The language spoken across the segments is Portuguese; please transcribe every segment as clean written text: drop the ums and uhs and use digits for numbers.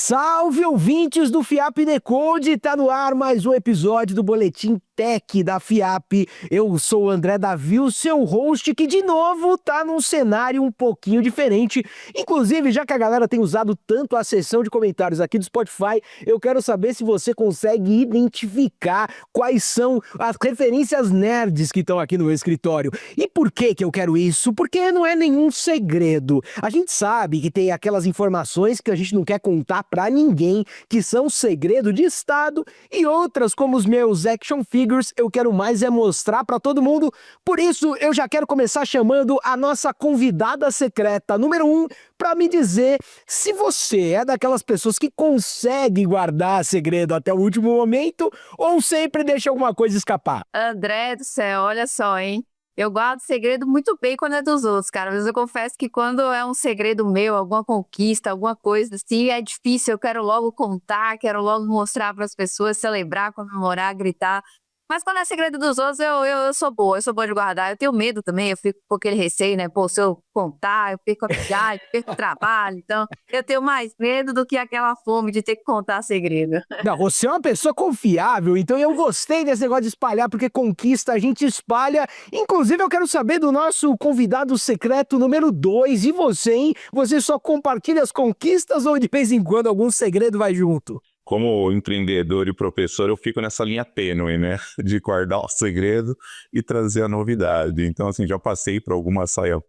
Salve, ouvintes do FIAP Decode! Tá no ar mais um episódio do Boletim Tech da FIAP. Eu sou o André Davi, o seu host, que de novo tá num cenário um pouquinho diferente. Inclusive, já que a galera tem usado tanto a seção de comentários aqui do Spotify, eu quero saber se você consegue identificar quais são as referências nerds que estão aqui no meu escritório. E por que eu quero isso? Porque não é nenhum segredo. A gente sabe que tem aquelas informações que a gente não quer contar pra ninguém, que são segredo de estado, e outras, como os meus action figures, eu quero mais é mostrar pra todo mundo. Por isso, eu já quero começar chamando a nossa convidada secreta número 1 pra me dizer se você é daquelas pessoas que consegue guardar segredo até o último momento ou sempre deixa alguma coisa escapar. André do céu, olha só, hein? Eu guardo segredo muito bem quando é dos outros, cara. Mas eu confesso que quando é um segredo meu, alguma conquista, alguma coisa assim, é difícil. Eu quero logo contar, quero logo mostrar para as pessoas, celebrar, comemorar, gritar. Mas quando é segredo dos outros, eu sou boa de guardar. Eu tenho medo também, eu fico com aquele receio, né? Pô, se eu contar, eu perco a viagem, perco o trabalho. Então, eu tenho mais medo do que aquela fome de ter que contar segredo. Não, você é uma pessoa confiável, então eu gostei desse negócio de espalhar, porque conquista a gente espalha. Inclusive, eu quero saber do nosso convidado secreto número 2. E você, hein? Você só compartilha as conquistas ou de vez em quando algum segredo vai junto? Como empreendedor e professor, eu fico nessa linha tênue, né? De guardar o segredo e trazer a novidade. Então, assim, já passei por algumas saias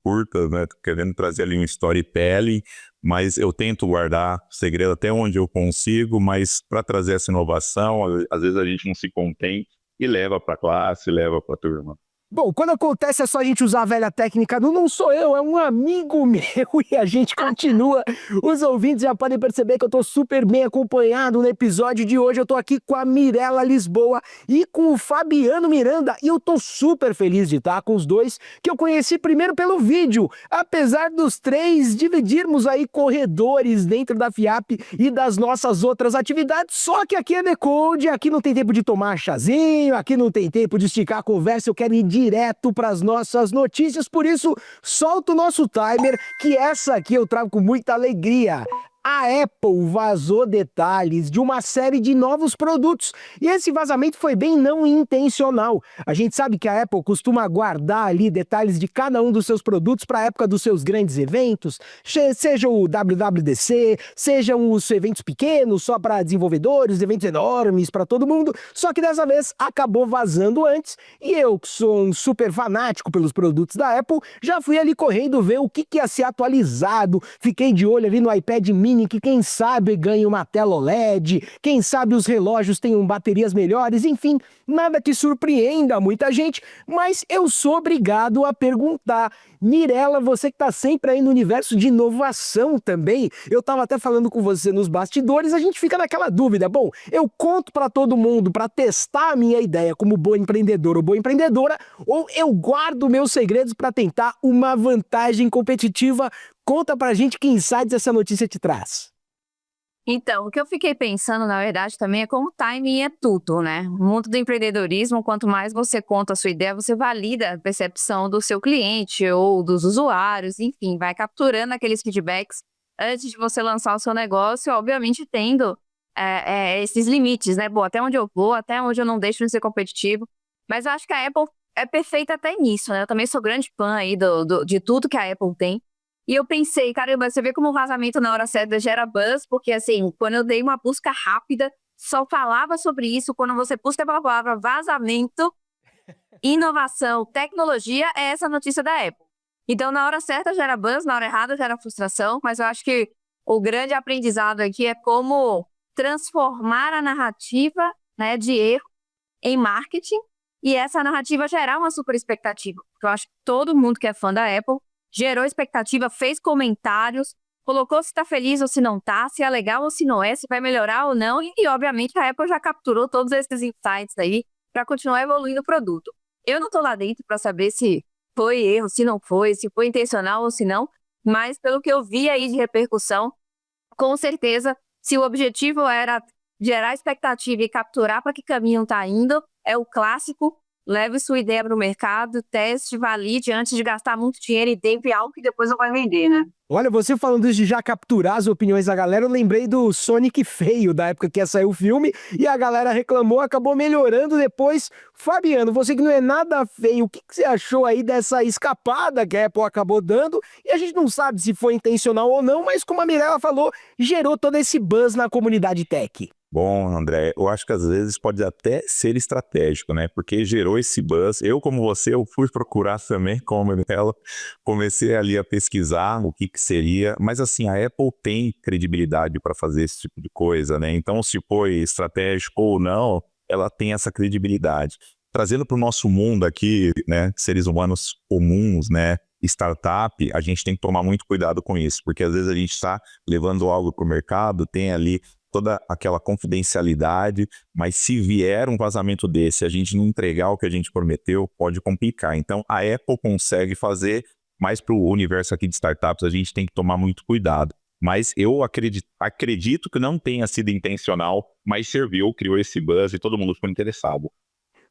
curtas, né? Querendo trazer ali um storytelling, mas eu tento guardar segredo até onde eu consigo, mas para trazer essa inovação, às vezes a gente não se contém e leva para a classe, leva para a turma. Bom, quando acontece é só a gente usar a velha técnica do não sou eu, é um amigo meu e a gente continua. Os ouvintes já podem perceber que eu tô super bem acompanhado no episódio de hoje. Eu tô aqui com a Mirella Lisboa e com o Fabiano Miranda e eu tô super feliz de estar com os dois, que eu conheci primeiro pelo vídeo. Apesar dos três dividirmos aí corredores dentro da FIAP e das nossas outras atividades, só que aqui é Decode, aqui não tem tempo de tomar chazinho, aqui não tem tempo de esticar a conversa, eu quero ir direto para as nossas notícias, por isso solta o nosso timer, que essa aqui eu trago com muita alegria. A Apple vazou detalhes de uma série de novos produtos e esse vazamento foi bem não intencional. A gente sabe que a Apple costuma guardar ali detalhes de cada um dos seus produtos para a época dos seus grandes eventos, seja o WWDC, sejam os eventos pequenos só para desenvolvedores, eventos enormes para todo mundo, só que dessa vez acabou vazando antes e eu, que sou um super fanático pelos produtos da Apple, já fui ali correndo ver o que ia ser atualizado, fiquei de olho ali no iPad mini, que quem sabe ganha uma tela OLED, quem sabe os relógios tenham baterias melhores, enfim, nada que surpreenda muita gente, mas eu sou obrigado a perguntar. Mirella, você que tá sempre aí no universo de inovação também, eu tava até falando com você nos bastidores, a gente fica naquela dúvida, bom, eu conto pra todo mundo pra testar a minha ideia como bom empreendedor ou boa empreendedora, ou eu guardo meus segredos pra tentar uma vantagem competitiva? Conta pra gente que insights essa notícia te traz. Então, o que eu fiquei pensando, na verdade, também é como o timing é tudo, né? No mundo do empreendedorismo, quanto mais você conta a sua ideia, você valida a percepção do seu cliente ou dos usuários, enfim, vai capturando aqueles feedbacks antes de você lançar o seu negócio, obviamente tendo esses limites, né? Bom, até onde eu vou, até onde eu não deixo de ser competitivo. Mas eu acho que a Apple é perfeita até nisso, né? Eu também sou grande fã aí de tudo que a Apple tem. E eu pensei, caramba, você vê como o vazamento na hora certa gera buzz, porque assim, quando eu dei uma busca rápida, só falava sobre isso. Quando você busca a palavra vazamento, inovação, tecnologia, é essa notícia da Apple. Então, na hora certa gera buzz, na hora errada gera frustração, mas eu acho que o grande aprendizado aqui é como transformar a narrativa, né, de erro em marketing e essa narrativa gerar uma super expectativa. Porque eu acho que todo mundo que é fã da Apple gerou expectativa, fez comentários, colocou se tá feliz ou se não tá, se é legal ou se não é, se vai melhorar ou não. E obviamente, a Apple já capturou todos esses insights aí para continuar evoluindo o produto. Eu não tô lá dentro para saber se foi erro, se não foi, se foi intencional ou se não, mas pelo que eu vi aí de repercussão, com certeza, se o objetivo era gerar expectativa e capturar para que caminho tá indo, é o clássico leve sua ideia para o mercado, teste, valide antes de gastar muito dinheiro e tempo em algo que depois não vai vender, né? Olha, você falando isso de já capturar as opiniões da galera, eu lembrei do Sonic feio, da época que ia sair o filme, e a galera reclamou, acabou melhorando depois. Fabiano, você que não é nada feio, o que você achou aí dessa escapada que a Apple acabou dando? E a gente não sabe se foi intencional ou não, mas como a Mirella falou, gerou todo esse buzz na comunidade tech. Bom, André, eu acho que às vezes pode até ser estratégico, né? Porque gerou esse buzz. Eu, como você, eu fui procurar também, como ela, comecei ali a pesquisar o que seria. Mas assim, a Apple tem credibilidade para fazer esse tipo de coisa, né? Então, se foi estratégico ou não, ela tem essa credibilidade. Trazendo para o nosso mundo aqui, né? Seres humanos comuns, né? Startup, a gente tem que tomar muito cuidado com isso, porque às vezes a gente está levando algo para o mercado, tem ali toda aquela confidencialidade, mas se vier um vazamento desse, a gente não entregar o que a gente prometeu, pode complicar. Então, a Apple consegue fazer, mas para o universo aqui de startups, a gente tem que tomar muito cuidado. Mas eu acredito que não tenha sido intencional, mas serviu, criou esse buzz e todo mundo ficou interessado.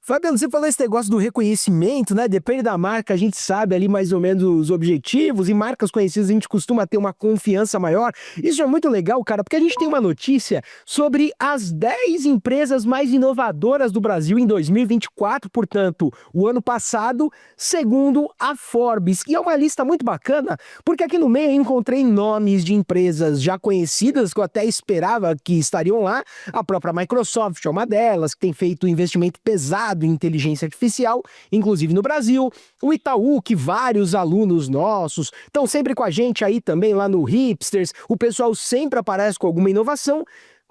Fabiano, você falou esse negócio do reconhecimento, né? Depende da marca, a gente sabe ali mais ou menos os objetivos, e marcas conhecidas a gente costuma ter uma confiança maior. Isso é muito legal, cara, porque a gente tem uma notícia sobre as 10 empresas mais inovadoras do Brasil em 2024, portanto, o ano passado, segundo a Forbes. E é uma lista muito bacana, porque aqui no meio eu encontrei nomes de empresas já conhecidas, que eu até esperava que estariam lá. A própria Microsoft é uma delas, que tem feito um investimento pesado em inteligência artificial, inclusive no Brasil. O Itaú, que vários alunos nossos estão sempre com a gente aí também lá no Hipsters. O pessoal sempre aparece com alguma inovação,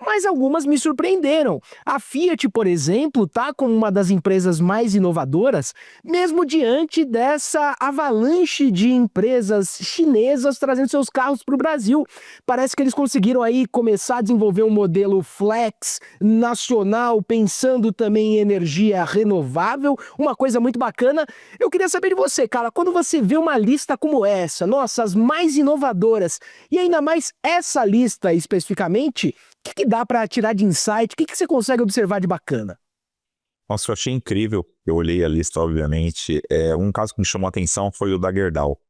mas algumas me surpreenderam. A Fiat, por exemplo, tá como uma das empresas mais inovadoras, mesmo diante dessa avalanche de empresas chinesas trazendo seus carros para o Brasil. Parece que eles conseguiram aí começar a desenvolver um modelo flex nacional, pensando também em energia renovável, uma coisa muito bacana. Eu queria saber de você, cara, quando você vê uma lista como essa, nossa, as mais inovadoras, e ainda mais essa lista especificamente, o que dá para tirar de insight? O que você consegue observar de bacana? Nossa, eu achei incrível. Eu olhei a lista, obviamente. Um caso que me chamou a atenção foi o da Gerdau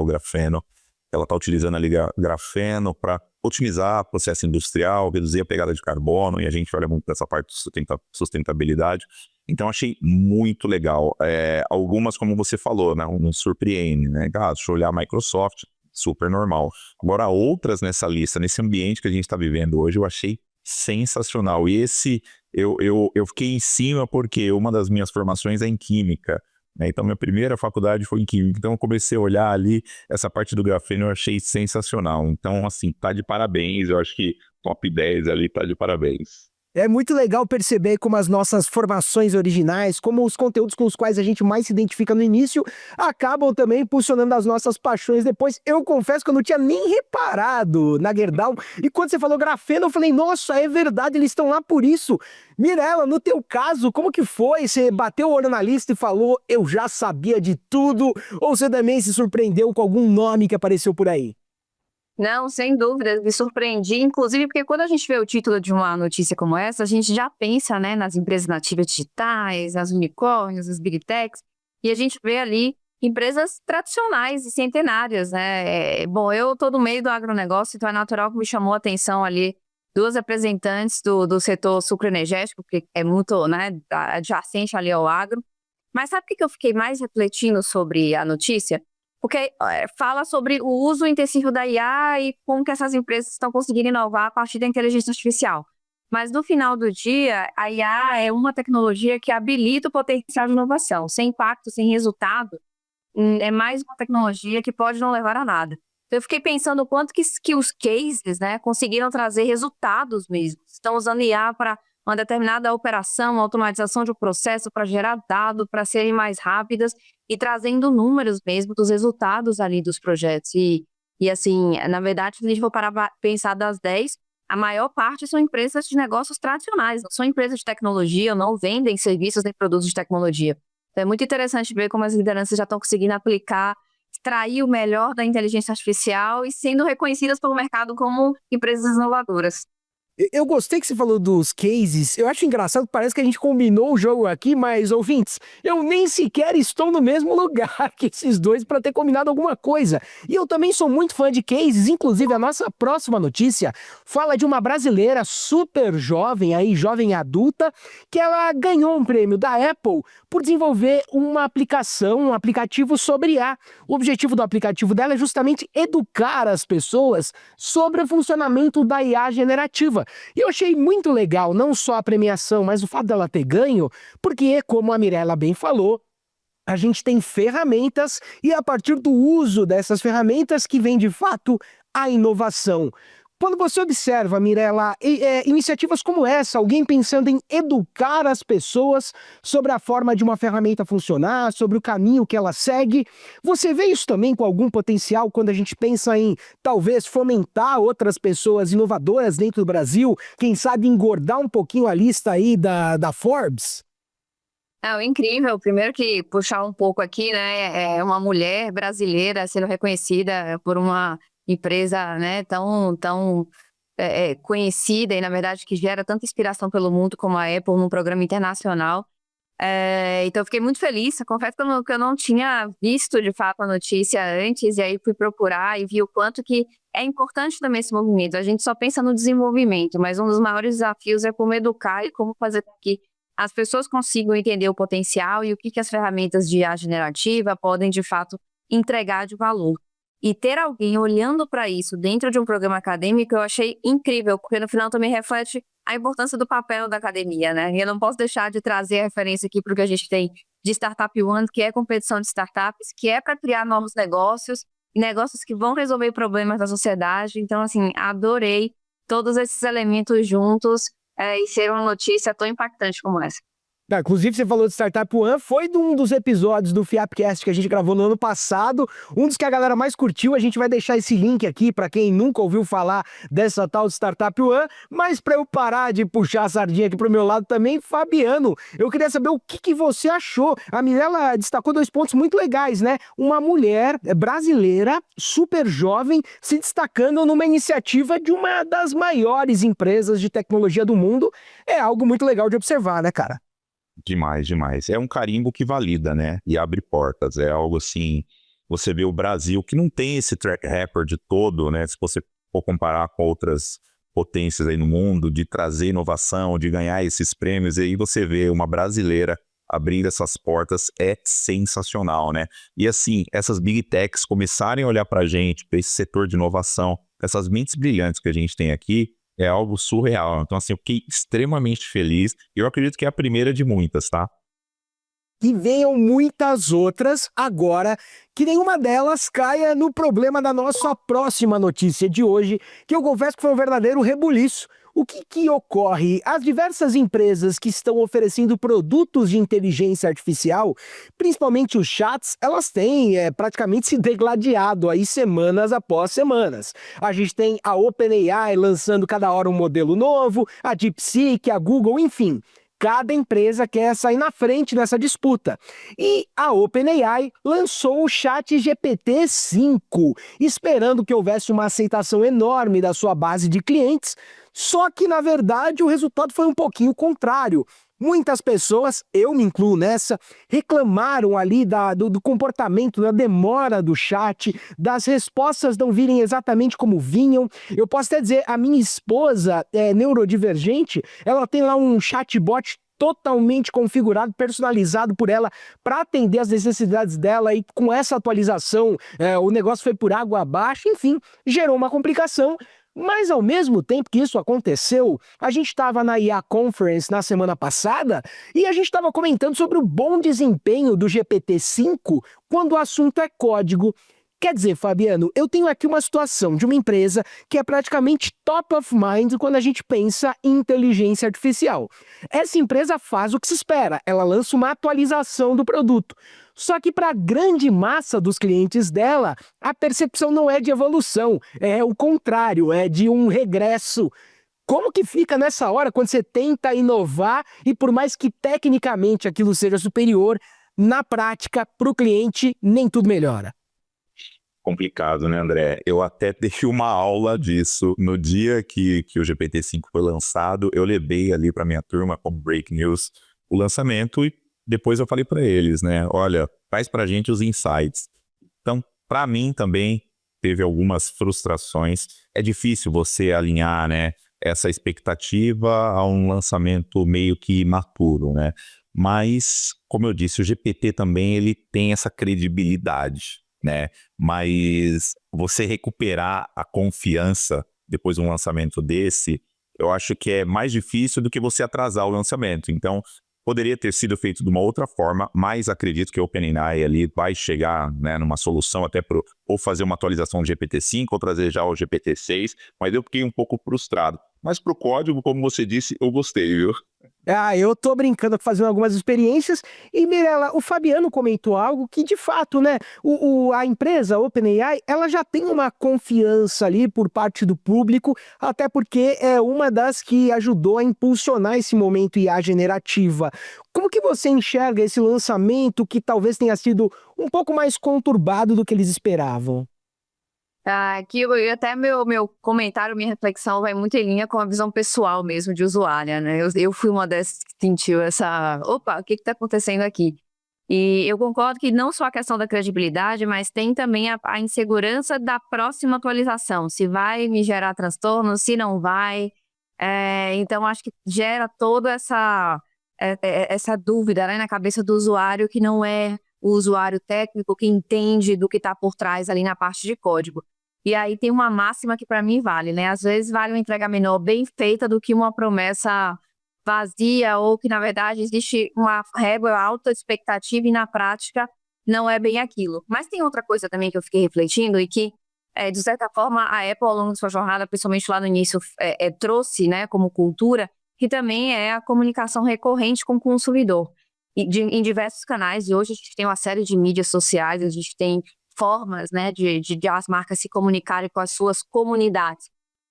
Grafeno. Ela está utilizando ali grafeno para otimizar o processo industrial, reduzir a pegada de carbono, e a gente olha muito dessa parte de sustentabilidade. Então, achei muito legal. Algumas, como você falou, né, não surpreende, né? Deixa eu olhar a Microsoft, super normal. Agora, outras nessa lista, nesse ambiente que a gente está vivendo hoje, eu achei sensacional. E eu fiquei em cima porque uma das minhas formações é em Química, né? Então, minha primeira faculdade foi em Química. Então, eu comecei a olhar ali, essa parte do grafeno eu achei sensacional. Então, assim, tá de parabéns. Eu acho que top 10 ali tá de parabéns. É muito legal perceber como as nossas formações originais, como os conteúdos com os quais a gente mais se identifica no início, acabam também impulsionando as nossas paixões depois. Eu confesso que eu não tinha nem reparado na Gerdau, e quando você falou grafeno, eu falei, nossa, é verdade, eles estão lá por isso. Mirella, no teu caso, como que foi? Você bateu o olho na lista e falou, eu já sabia de tudo, ou você também se surpreendeu com algum nome que apareceu por aí? Não, sem dúvida, me surpreendi, inclusive porque quando a gente vê o título de uma notícia como essa, a gente já pensa, né, nas empresas nativas digitais, nas unicórnios, nas big techs, e a gente vê ali empresas tradicionais e centenárias, né? Bom, eu estou no meio do agronegócio, então é natural que me chamou a atenção ali duas representantes do setor sucroenergético, que é muito, né, adjacente ali ao agro. Mas sabe o que eu fiquei mais refletindo sobre a notícia? Porque fala sobre o uso intensivo da IA e como que essas empresas estão conseguindo inovar a partir da inteligência artificial. Mas no final do dia, a IA é uma tecnologia que habilita o potencial de inovação. Sem impacto, sem resultado, é mais uma tecnologia que pode não levar a nada. Então, eu fiquei pensando o quanto que os cases, né, conseguiram trazer resultados mesmo. Estão usando IA para uma determinada operação, automatização de um processo para gerar dado, para serem mais rápidas e trazendo números mesmo dos resultados ali dos projetos. E assim, na verdade, se a gente for parar para pensar das 10, a maior parte são empresas de negócios tradicionais, não são empresas de tecnologia, não vendem serviços nem produtos de tecnologia. Então, é muito interessante ver como as lideranças já estão conseguindo aplicar, extrair o melhor da inteligência artificial e sendo reconhecidas pelo mercado como empresas inovadoras. Eu gostei que você falou dos cases. Eu acho engraçado, parece que a gente combinou o jogo aqui, mas, ouvintes, eu nem sequer estou no mesmo lugar que esses dois para ter combinado alguma coisa. E eu também sou muito fã de cases, inclusive a nossa próxima notícia fala de uma brasileira super jovem, aí jovem adulta, que ela ganhou um prêmio da Apple por desenvolver uma aplicação, um aplicativo sobre IA. O objetivo do aplicativo dela é justamente educar as pessoas sobre o funcionamento da IA generativa. E eu achei muito legal, não só a premiação, mas o fato dela ter ganho, porque, como a Mirella bem falou, a gente tem ferramentas e é a partir do uso dessas ferramentas que vem de fato a inovação. Quando você observa, Mirella, iniciativas como essa, alguém pensando em educar as pessoas sobre a forma de uma ferramenta funcionar, sobre o caminho que ela segue, você vê isso também com algum potencial quando a gente pensa em talvez fomentar outras pessoas inovadoras dentro do Brasil, quem sabe engordar um pouquinho a lista aí da Forbes? Incrível. Primeiro que puxar um pouco aqui, né? É uma mulher brasileira sendo reconhecida por uma empresa, né, tão conhecida e, na verdade, que gera tanta inspiração pelo mundo como a Apple num programa internacional. Então, eu fiquei muito feliz. Confesso que eu não tinha visto, de fato, a notícia antes, e aí fui procurar e vi o quanto que é importante também esse movimento. A gente só pensa no desenvolvimento, mas um dos maiores desafios é como educar e como fazer com que as pessoas consigam entender o potencial e o que as ferramentas de IA generativa podem, de fato, entregar de valor. E ter alguém olhando para isso dentro de um programa acadêmico eu achei incrível, porque no final também reflete a importância do papel da academia, né? E eu não posso deixar de trazer a referência aqui para o que a gente tem de Startup One, que é competição de startups, que é para criar novos negócios, e negócios que vão resolver problemas da sociedade. Então, assim, adorei todos esses elementos juntos e ser uma notícia tão impactante como essa. Inclusive, você falou de Startup One, foi de um dos episódios do Fiapcast que a gente gravou no ano passado, um dos que a galera mais curtiu. A gente vai deixar esse link aqui para quem nunca ouviu falar dessa tal de Startup One, mas para eu parar de puxar a sardinha aqui pro meu lado também, Fabiano, eu queria saber o que você achou. A Mirella destacou 2 pontos muito legais, né? Uma mulher brasileira, super jovem, se destacando numa iniciativa de uma das maiores empresas de tecnologia do mundo. É algo muito legal de observar, né, cara? Demais, demais. É um carimbo que valida, né? E abre portas. É algo assim, você vê o Brasil, que não tem esse track record todo, né? Se você for comparar com outras potências aí no mundo, de trazer inovação, de ganhar esses prêmios, e aí você vê uma brasileira abrindo essas portas, é sensacional, né? E assim, essas big techs começarem a olhar pra gente, para esse setor de inovação, essas mentes brilhantes que a gente tem aqui, é algo surreal. Então, assim, eu fiquei extremamente feliz. E eu acredito que é a primeira de muitas, tá? Que venham muitas outras agora, que nenhuma delas caia no problema da nossa próxima notícia de hoje, que eu confesso que foi um verdadeiro rebuliço. O que ocorre? As diversas empresas que estão oferecendo produtos de inteligência artificial, principalmente os chats, elas têm praticamente se degladiado aí semanas após semanas. A gente tem a OpenAI lançando cada hora um modelo novo, a DeepSeek, a Google, enfim. Cada empresa quer sair na frente nessa disputa. E a OpenAI lançou o ChatGPT-5, esperando que houvesse uma aceitação enorme da sua base de clientes, só que, na verdade, o resultado foi um pouquinho contrário. Muitas pessoas, eu me incluo nessa, reclamaram ali do comportamento, da demora do chat, das respostas não virem exatamente como vinham. Eu posso até dizer, a minha esposa é neurodivergente, ela tem lá um chatbot totalmente configurado, personalizado por ela para atender as necessidades dela, e com essa atualização o negócio foi por água abaixo, enfim, gerou uma complicação. Mas, ao mesmo tempo que isso aconteceu, a gente estava na IA Conference na semana passada e a gente estava comentando sobre o bom desempenho do GPT-5 quando o assunto é código. Quer dizer, Fabiano, eu tenho aqui uma situação de uma empresa que é praticamente top of mind quando a gente pensa em inteligência artificial. Essa empresa faz o que se espera, ela lança uma atualização do produto. Só que para a grande massa dos clientes dela, a percepção não é de evolução, é o contrário, é de um regresso. Como que fica nessa hora quando você tenta inovar e por mais que tecnicamente aquilo seja superior, na prática, para o cliente, nem tudo melhora? complicado, né, André? Eu até dei uma aula disso. No dia que o GPT-5 foi lançado, eu levei ali para minha turma como break news o lançamento e depois eu falei para eles, né? Olha, traz para a gente os insights. Então, para mim também teve algumas frustrações. É difícil você alinhar, né, essa expectativa a um lançamento meio que imaturo, né? Mas, como eu disse, o GPT também ele tem essa credibilidade, né? Mas você recuperar a confiança depois de um lançamento desse, eu acho que é mais difícil do que você atrasar o lançamento. Então, poderia ter sido feito de uma outra forma, mas acredito que o OpenAI ali vai chegar, né, numa solução até para ou fazer uma atualização do GPT-5 ou trazer já o GPT-6, mas eu fiquei um pouco frustrado. Mas para o código, como você disse, eu gostei, viu? Eu tô brincando, fazendo algumas experiências. E, Mirela, o Fabiano comentou algo que, de fato, né, a empresa OpenAI, ela já tem uma confiança ali por parte do público, até porque é uma das que ajudou a impulsionar esse momento IA generativa. Como que você enxerga esse lançamento que talvez tenha sido um pouco mais conturbado do que eles esperavam? Aqui até meu comentário, minha reflexão vai muito em linha com a visão pessoal mesmo de usuária, né? Eu fui uma dessas que sentiu essa... Opa, o que está acontecendo aqui? E eu concordo que não só a questão da credibilidade, mas tem também a insegurança da próxima atualização. Se vai me gerar transtorno, se não vai. Então, acho que gera toda essa dúvida, né, na cabeça do usuário, que não é o usuário técnico que entende do que está por trás ali na parte de código. E aí tem uma máxima que para mim vale, né? Às vezes vale uma entrega menor bem feita do que uma promessa vazia ou que, na verdade, existe uma régua alta expectativa e, na prática, não é bem aquilo. Mas tem outra coisa também que eu fiquei refletindo e que, de certa forma, a Apple, ao longo de sua jornada, principalmente lá no início, trouxe, né, como cultura, que também é a comunicação recorrente com o consumidor. Em diversos canais, e hoje a gente tem uma série de mídias sociais, a gente tem formas, né, de as marcas se comunicarem com as suas comunidades.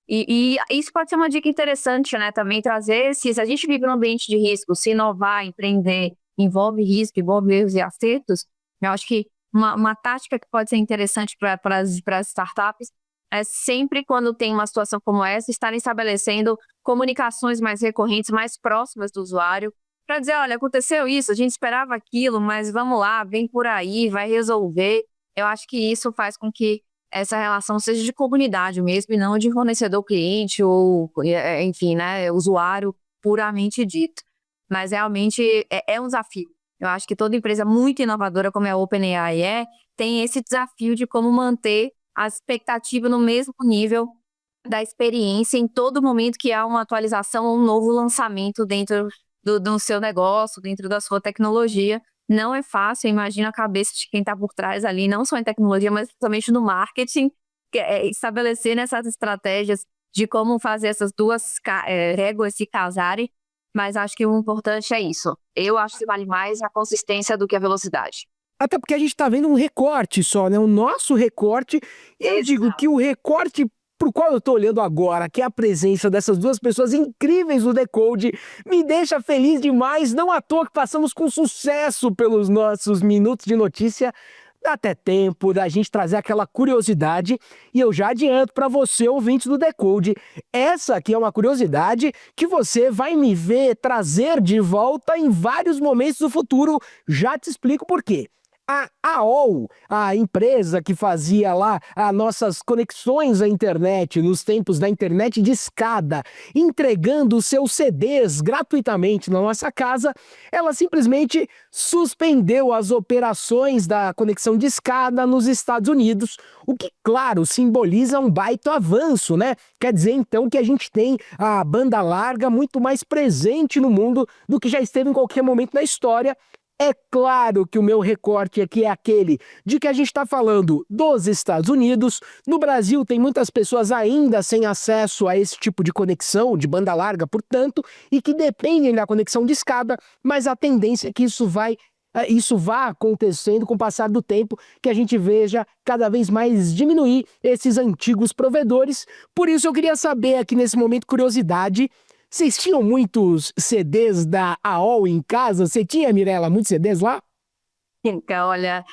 E isso pode ser uma dica interessante, né, também trazer, se a gente vive num ambiente de risco, se inovar, empreender, envolve risco, envolve erros e acertos, eu acho que uma tática que pode ser interessante para as startups é sempre quando tem uma situação como essa, estarem estabelecendo comunicações mais recorrentes, mais próximas do usuário, para dizer, olha, aconteceu isso, a gente esperava aquilo, mas vamos lá, vem por aí, vai resolver. Eu acho que isso faz com que essa relação seja de comunidade mesmo, e não de fornecedor-cliente ou, enfim, né, usuário puramente dito. Mas realmente é um desafio. Eu acho que toda empresa muito inovadora, como a OpenAI tem esse desafio de como manter a expectativa no mesmo nível da experiência em todo momento que há uma atualização ou um novo lançamento dentro do seu negócio, dentro da sua tecnologia. Não é fácil, imagina a cabeça de quem está por trás ali, não só em tecnologia, mas principalmente no marketing, estabelecer essas estratégias de como fazer essas duas réguas se casarem, mas acho que o importante é isso. Eu acho que vale mais a consistência do que a velocidade. Até porque a gente tá vendo um recorte só, né? O nosso recorte. E eu digo que o recorte pro qual eu tô olhando agora, que é a presença dessas duas pessoas incríveis no Decode, me deixa feliz demais. Não à toa que passamos com sucesso pelos nossos minutos de notícia. Dá até tempo da gente trazer aquela curiosidade. E eu já adianto para você, ouvinte do Decode, essa aqui é uma curiosidade que você vai me ver trazer de volta em vários momentos do futuro. Já te explico por quê. A AOL, a empresa que fazia lá as nossas conexões à internet, nos tempos da internet de escada, entregando os seus CDs gratuitamente na nossa casa, ela simplesmente suspendeu as operações da conexão de escada nos Estados Unidos, o que, claro, simboliza um baita avanço, né? Quer dizer, então, que a gente tem a banda larga muito mais presente no mundo do que já esteve em qualquer momento na história. É claro que o meu recorte aqui é aquele de que a gente está falando dos Estados Unidos. No Brasil tem muitas pessoas ainda sem acesso a esse tipo de conexão, de banda larga, portanto, e que dependem da conexão de escada, mas a tendência é que isso vá acontecendo com o passar do tempo, que a gente veja cada vez mais diminuir esses antigos provedores. Por isso eu queria saber aqui nesse momento, curiosidade, vocês tinham muitos CDs da AOL em casa? Você tinha, Mirela, muitos CDs lá? Então, olha,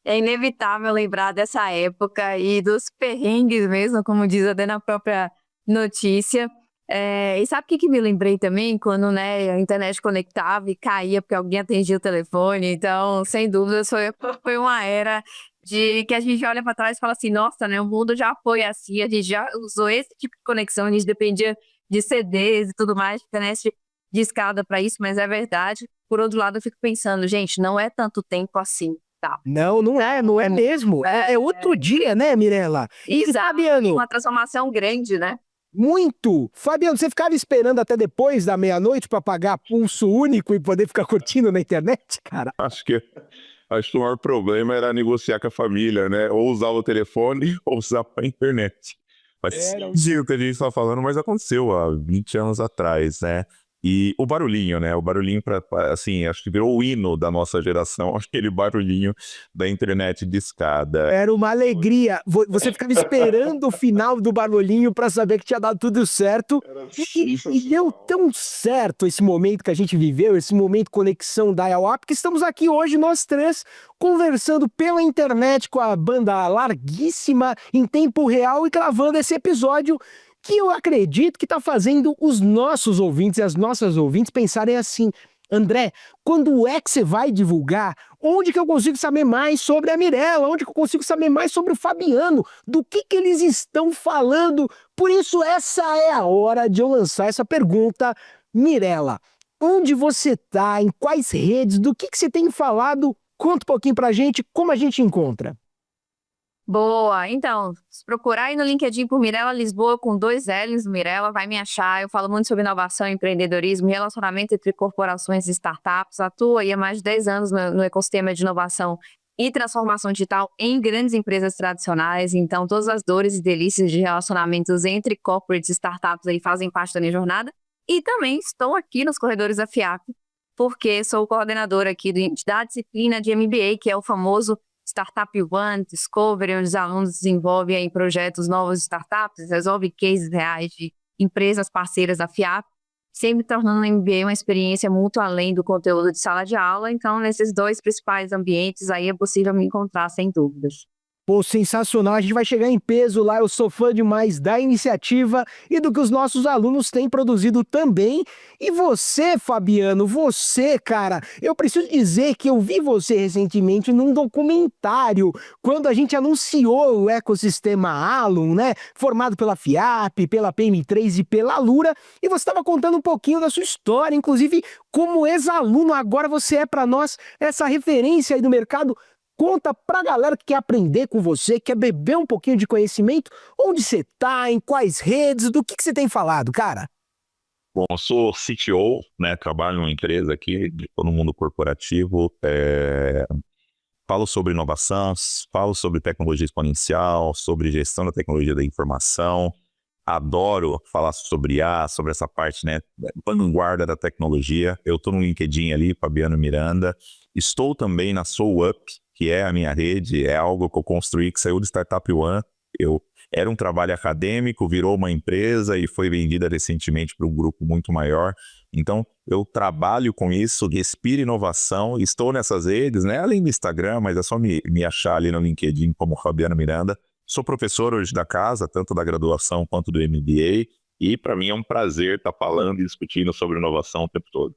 É inevitável lembrar dessa época e dos perrengues mesmo, como diz até na própria notícia. E sabe o que me lembrei também? Quando, né, a internet conectava e caía porque alguém atendia o telefone. Então, sem dúvidas, foi uma era de que a gente olha para trás e fala assim, nossa, né, o mundo já foi assim, a gente já usou esse tipo de conexão, a gente dependia de CDs e tudo mais, internet de escada para isso, mas é verdade. Por outro lado, eu fico pensando, gente, não é tanto tempo assim, tá? Não é mesmo. É outro dia, né, Mirela? E Exato, Fabiano, uma transformação grande, né? muito. Fabiano, você ficava esperando até depois da meia-noite para pagar pulso único e poder ficar curtindo na internet, cara? Acho que o maior problema era negociar com a família, né? Ou usar o telefone ou usar a internet. Mas sim, o que a gente está falando, mas aconteceu há 20 anos atrás, né? E o barulhinho, né? O barulhinho, assim, acho que virou o hino da nossa geração, aquele barulhinho da internet de escada. Era uma alegria. Você ficava esperando o final do barulhinho para saber que tinha dado tudo certo. E deu tão certo esse momento que a gente viveu, esse momento conexão dial-up, que estamos aqui hoje, nós três, conversando pela internet com a banda larguíssima, em tempo real, e gravando esse episódio que eu acredito que está fazendo os nossos ouvintes e as nossas ouvintes pensarem assim: André, quando é que você vai divulgar? Onde que eu consigo saber mais sobre a Mirela? Onde que eu consigo saber mais sobre o Fabiano? Do que eles estão falando? Por isso, essa é a hora de eu lançar essa pergunta. Mirela, onde você tá? Em quais redes? Do que você tem falado? Conta um pouquinho pra gente como a gente encontra. Boa, então, se procurar aí no LinkedIn por Mirela Lisboa, com 2 L's, Mirela, vai me achar. Eu falo muito sobre inovação, empreendedorismo, relacionamento entre corporações e startups. Atuo aí há mais de 10 anos no ecossistema de inovação e transformação digital em grandes empresas tradicionais. Então, todas as dores e delícias de relacionamentos entre corporates e startups aí fazem parte da minha jornada. E também estou aqui nos corredores da FIAP, porque sou coordenadora aqui da disciplina de MBA, que é o famoso Startup One, Discovery, onde os alunos desenvolvem aí projetos novos de startups, resolvem cases reais de empresas parceiras da FIAP, sempre tornando o MBA uma experiência muito além do conteúdo de sala de aula. Então, nesses 2 principais ambientes aí é possível me encontrar, sem dúvidas. Pô, sensacional, a gente vai chegar em peso lá, eu sou fã demais da iniciativa e do que os nossos alunos têm produzido também. E você, Fabiano, você, cara, eu preciso dizer que eu vi você recentemente num documentário, quando a gente anunciou o ecossistema Alum, né, formado pela FIAP, pela PM3 e pela Alura, e você estava contando um pouquinho da sua história, inclusive como ex-aluno, agora você é para nós essa referência aí do mercado. Conta pra galera que quer aprender com você, quer beber um pouquinho de conhecimento, onde você tá, em quais redes, do que você tem falado, cara? Bom, eu sou CTO, né? Trabalho numa empresa aqui, no mundo corporativo. Falo sobre inovação, falo sobre tecnologia exponencial, sobre gestão da tecnologia da informação. Adoro falar sobre IA, sobre essa parte, né, vanguarda da tecnologia. Eu estou no LinkedIn ali, Fabiano Miranda. Estou também na SoulUp, que é a minha rede, é algo que eu construí, que saiu do Startup One. Era um trabalho acadêmico, virou uma empresa e foi vendida recentemente para um grupo muito maior. Então, eu trabalho com isso, respiro inovação, estou nessas redes, né, além do Instagram, mas é só me achar ali no LinkedIn como Fabiano Miranda. Sou professor hoje da casa, tanto da graduação quanto do MBA, e para mim é um prazer estar falando e discutindo sobre inovação o tempo todo.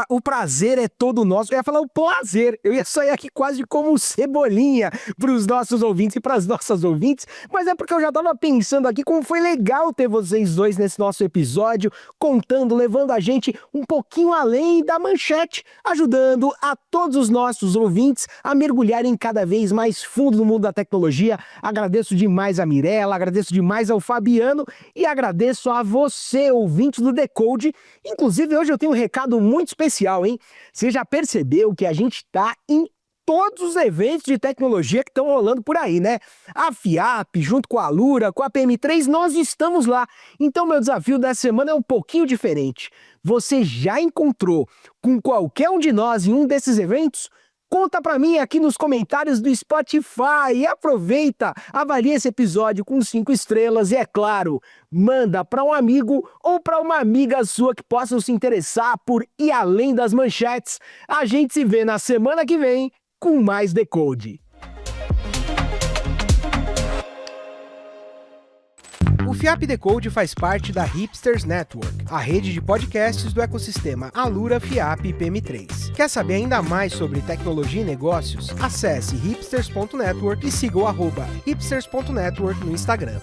O prazer é todo nosso. Eu ia falar o prazer. Eu ia sair aqui quase como cebolinha para os nossos ouvintes e para as nossas ouvintes. Mas é porque eu já estava pensando aqui como foi legal ter vocês dois nesse nosso episódio, contando, levando a gente um pouquinho além da manchete, ajudando a todos os nossos ouvintes a mergulharem cada vez mais fundo no mundo da tecnologia. Agradeço demais a Mirela, agradeço demais ao Fabiano e agradeço a você, ouvinte do Decode. Inclusive, hoje eu tenho um recado muito especial, hein? Você já percebeu que a gente tá em todos os eventos de tecnologia que estão rolando por aí, né? A FIAP, junto com a Alura, com a PM3, nós estamos lá. Então, meu desafio dessa semana é um pouquinho diferente. Você já encontrou com qualquer um de nós em um desses eventos? Conta pra mim aqui nos comentários do Spotify e aproveita, avalie esse episódio com 5 estrelas e, é claro, manda pra um amigo ou pra uma amiga sua que possam se interessar por ir além das manchetes. A gente se vê na semana que vem com mais Decode. O FIAP Decode faz parte da Hipsters Network, a rede de podcasts do ecossistema Alura, FIAP e PM3. Quer saber ainda mais sobre tecnologia e negócios? Acesse hipsters.network e siga o @hipsters.network no Instagram.